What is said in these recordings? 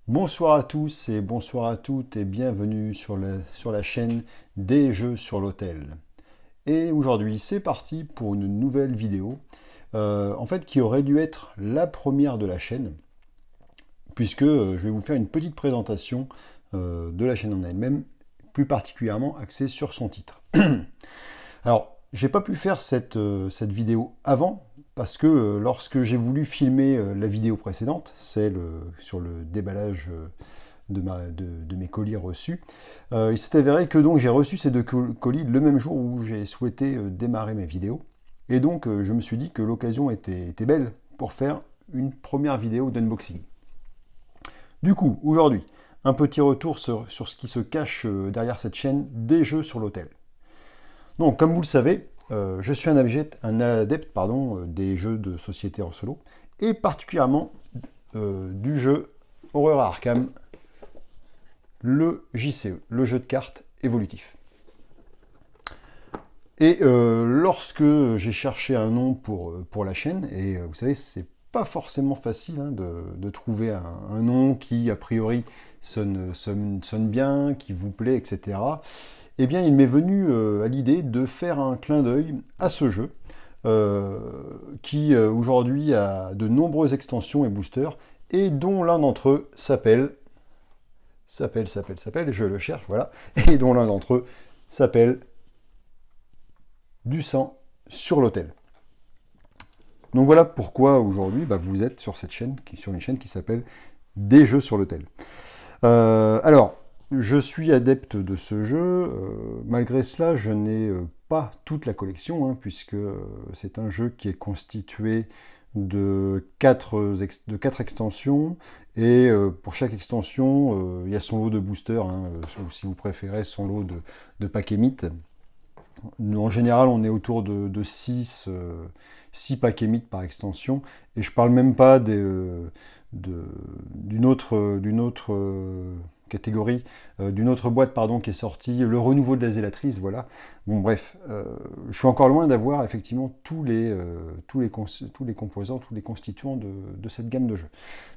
Bonsoir à tous et bonsoir à toutes et bienvenue sur la chaîne des jeux sur l'hôtel. Et aujourd'hui c'est parti pour une nouvelle vidéo, en fait qui aurait dû être la première de la chaîne, puisque je vais vous faire une petite présentation de la chaîne en elle-même, plus particulièrement axée sur son titre. Alors, j'ai pas pu faire cette vidéo avant, parce que lorsque j'ai voulu filmer la vidéo précédente, celle sur le déballage de mes colis reçus, il s'est avéré que donc j'ai reçu ces deux colis le même jour où j'ai souhaité démarrer mes vidéos. Et donc je me suis dit que l'occasion était belle pour faire une première vidéo d'unboxing. Du coup, aujourd'hui, un petit retour sur ce qui se cache derrière cette chaîne des jeux sur l'hôtel. Donc, comme vous le savez, je suis un adepte des jeux de société en solo, et particulièrement du jeu Horreur à Arkham, le JCE, le jeu de cartes évolutif. Et lorsque j'ai cherché un nom pour la chaîne, et vous savez, c'est pas forcément facile de trouver un nom qui, a priori, sonne bien, qui vous plaît, etc. Eh bien, il m'est venu à l'idée de faire un clin d'œil à ce jeu, qui aujourd'hui a de nombreuses extensions et boosters, et dont l'un d'entre eux je le cherche, voilà, et dont l'un d'entre eux s'appelle Du sang sur l'hôtel. Donc voilà pourquoi aujourd'hui vous êtes sur cette chaîne, sur une chaîne qui s'appelle Des jeux sur l'hôtel. Alors, je suis adepte de ce jeu, malgré cela je n'ai pas toute la collection, puisque c'est un jeu qui est constitué de 4 extensions, et pour chaque extension il y a son lot de boosters, ou si vous préférez son lot de paquets mythes. En général, on est autour de 6 paquets mythes par extension, et je parle même pas d'une autre catégorie, d'une autre boîte qui est sortie, le renouveau de la zélatrice, voilà. Bon bref, je suis encore loin d'avoir effectivement tous les composants, tous les constituants de cette gamme de jeux.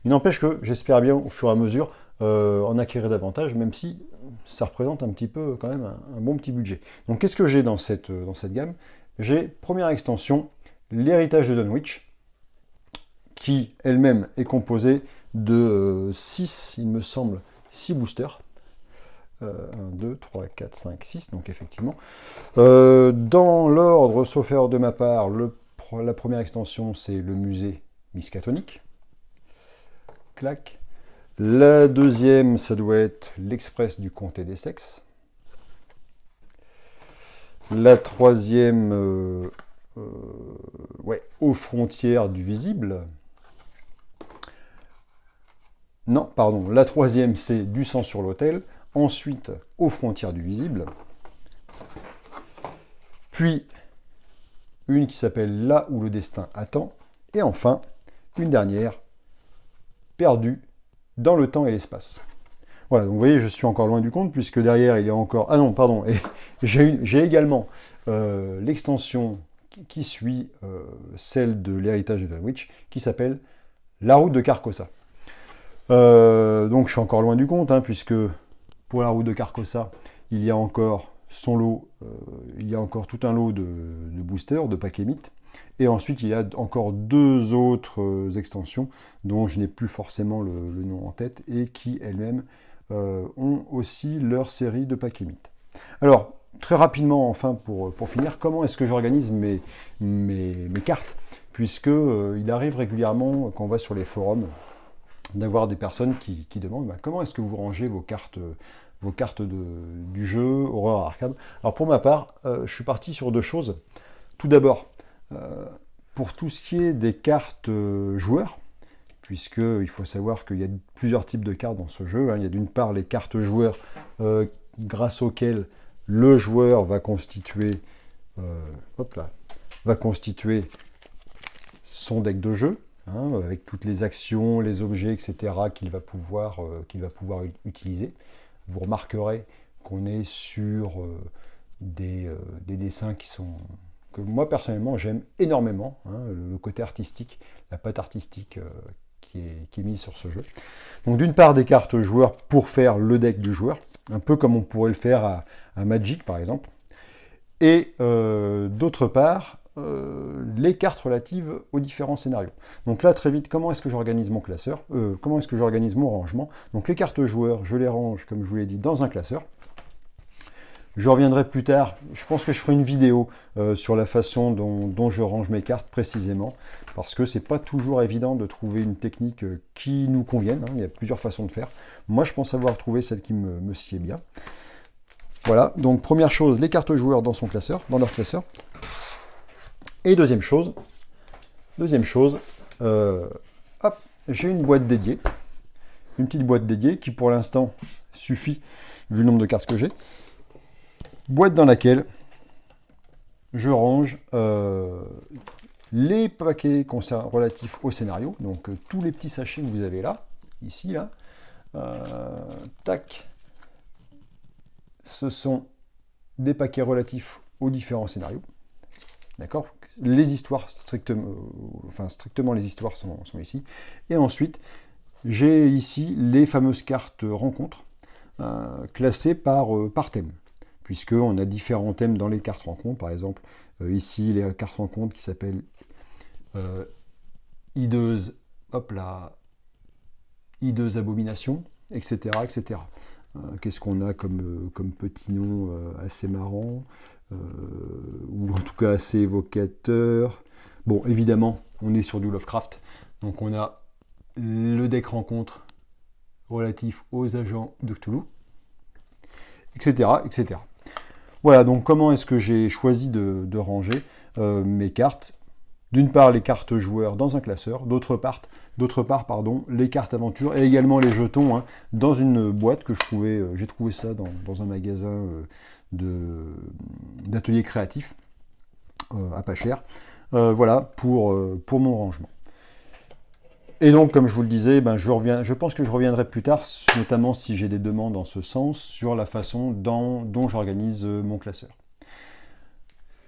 Il n'empêche que j'espère bien au fur et à mesure en acquérir davantage, même si ça représente un petit peu quand même un bon petit budget. Donc qu'est-ce que j'ai dans cette gamme? J'ai, première extension, l'héritage de Dunwich, qui elle-même est composée de 6, il me semble, 6 boosters. 1, 2, 3, 4, 5, 6, donc effectivement. Dans l'ordre, sauf erreur de ma part, la première extension, c'est le musée Miskatonic. Clac. La deuxième, ça doit être l'Express du comté d'Essex. La troisième, aux frontières du visible. Non, pardon, la troisième, c'est Du sang sur l'hôtel. Ensuite, aux frontières du visible. Puis, une qui s'appelle Là où le destin attend. Et enfin, une dernière, Perdu dans le temps et l'espace. Voilà, donc vous voyez, je suis encore loin du compte, puisque derrière, il y a encore... Ah non, pardon, et j'ai également l'extension qui suit celle de l'héritage de Dunwich, qui s'appelle La route de Carcossa. Donc je suis encore loin du compte, puisque pour la route de Carcossa, il y a encore son lot, il y a encore tout un lot de boosters, de paquets mythes, et ensuite il y a encore 2 autres extensions dont je n'ai plus forcément le nom en tête, et qui elles-mêmes ont aussi leur série de paquets mythes. Alors, très rapidement, enfin, pour finir, comment est-ce que j'organise mes cartes, puisque il arrive régulièrement, quand on va sur les forums, d'avoir des personnes qui demandent comment est-ce que vous rangez vos cartes du jeu Horreur à Arkham. Alors pour ma part, je suis parti sur 2 choses. Tout d'abord, pour tout ce qui est des cartes joueurs, puisqu'il faut savoir qu'il y a plusieurs types de cartes dans ce jeu. Il y a d'une part les cartes joueurs, grâce auxquelles le joueur va constituer, son deck de jeu, avec toutes les actions, les objets, etc. qu'il va pouvoir utiliser. Vous remarquerez qu'on est sur des dessins que moi personnellement j'aime énormément, le côté artistique, la patte artistique qui est mise sur ce jeu. Donc d'une part des cartes joueurs pour faire le deck du joueur, un peu comme on pourrait le faire à Magic par exemple. Et d'autre part, les cartes relatives aux différents scénarios. Donc là, très vite, comment est-ce que j'organise mon classeur, comment est-ce que j'organise mon rangement? Donc les cartes joueurs, je les range, comme je vous l'ai dit, dans un classeur. Je reviendrai plus tard, je pense que je ferai une vidéo sur la façon dont je range mes cartes précisément, parce que c'est pas toujours évident de trouver une technique qui nous convienne, hein. Il y a plusieurs façons de faire. Moi, je pense avoir trouvé celle qui me sied bien. Voilà, donc première chose, les cartes joueurs dans son classeur, dans leur classeur. Et deuxième chose, hop, j'ai une boîte dédiée, une petite boîte dédiée qui pour l'instant suffit vu le nombre de cartes que j'ai. Boîte dans laquelle je range les paquets relatifs au scénario, donc tous les petits sachets que vous avez là, ici, là, tac, ce sont des paquets relatifs aux différents scénarios, d'accord? Les histoires, strictement les histoires sont ici. Et ensuite, j'ai ici les fameuses cartes rencontres, classées par thème, puisqu'on a différents thèmes dans les cartes rencontres. Par exemple, ici, les cartes rencontres qui s'appellent hideuse, hop là, hideuse abomination, etc. etc. Qu'est-ce qu'on a comme petit nom assez marrant, ou en tout cas assez évocateur. Bon, évidemment, on est sur du Lovecraft, donc on a le deck rencontre relatif aux agents de Cthulhu, etc. etc. Voilà, donc comment est-ce que j'ai choisi de ranger mes cartes? D'une part, les cartes joueurs dans un classeur, d'autre part, les cartes aventure et également les jetons, hein, dans une boîte que j'ai trouvé ça dans un magasin d'ateliers créatifs, à pas cher. Voilà, pour mon rangement. Et donc, comme je vous le disais, je pense que je reviendrai plus tard, notamment si j'ai des demandes en ce sens, sur la façon dont j'organise mon classeur.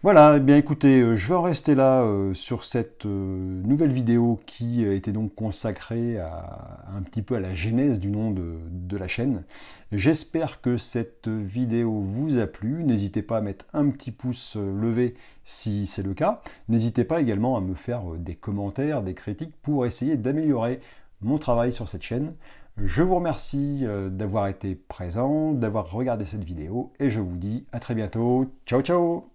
Voilà, eh bien écoutez, je vais en rester là sur cette nouvelle vidéo qui était donc consacrée un petit peu à la genèse du nom de la chaîne. J'espère que cette vidéo vous a plu. N'hésitez pas à mettre un petit pouce levé si c'est le cas. N'hésitez pas également à me faire des commentaires, des critiques pour essayer d'améliorer mon travail sur cette chaîne. Je vous remercie d'avoir été présent, d'avoir regardé cette vidéo et je vous dis à très bientôt. Ciao ciao!